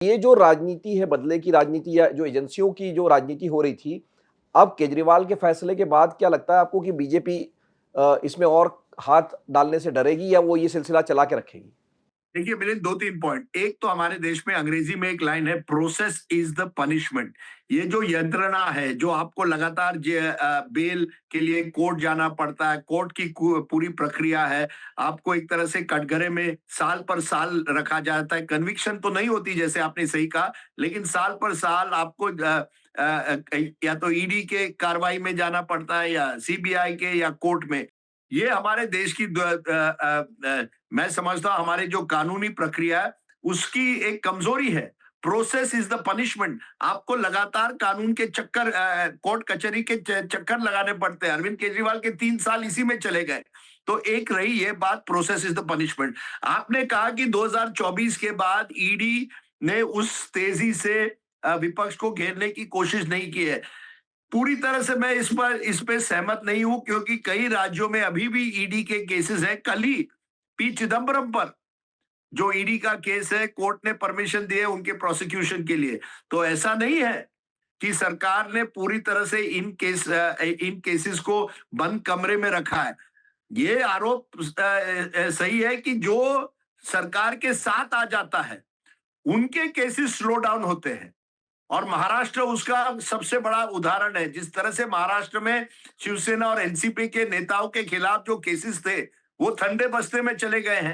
ये जो राजनीति है, बदले की राजनीति या जो एजेंसियों की जो राजनीति हो रही थी, अब केजरीवाल के फैसले के बाद क्या लगता है आपको कि बीजेपी इसमें और हाथ डालने से डरेगी या वो ये सिलसिला चला के रखेगी? देखिए मेरे 2-3 पॉइंट। एक तो हमारे देश में अंग्रेजी में एक लाइन है, प्रोसेस इज द पनिशमेंट। ये जो यंत्रणा है, जो आपको लगातार बेल के लिए कोर्ट जाना पड़ता है, कोर्ट की पूरी प्रक्रिया है, आपको एक तरह से कटघरे में साल पर साल रखा जाता है। कन्विक्शन तो नहीं होती जैसे आपने सही कहा, लेकिन साल पर साल आपको या तो ईडी के कार्रवाई में जाना पड़ता है या सीबीआई के या कोर्ट में। ये हमारे देश की मैं समझता हूं हमारे जो कानूनी प्रक्रिया है उसकी एक कमजोरी है। Process is the punishment. आपको लगातार कानून के चक्कर, कोर्ट कचहरी के चक्कर लगाने पड़ते हैं। अरविंद केजरीवाल के 3 साल इसी में चले गए। तो एक रही ये बात, प्रोसेस इज द पनिशमेंट। आपने कहा कि 2024 के बाद ईडी ने उस तेजी से विपक्ष को घेरने की कोशिश नहीं की है। पूरी तरह से मैं इस पे सहमत नहीं हूं, क्योंकि कई राज्यों में अभी भी ईडी के केसेस हैं। कल ही पी चिदम्बरम पर जो ईडी का केस है, कोर्ट ने परमिशन दी है उनके प्रोसिक्यूशन के लिए। तो ऐसा नहीं है कि सरकार ने पूरी तरह से इन केसेस को बंद कमरे में रखा है। ये आरोप सही है कि जो सरकार के साथ आ जाता है उनके केसेस स्लो डाउन होते हैं। और महाराष्ट्र उसका सबसे बड़ा उदाहरण है। जिस तरह से महाराष्ट्र में शिवसेना और एनसीपी के नेताओं के खिलाफ जो केसेस थे वो ठंडे बस्ते में चले गए हैं।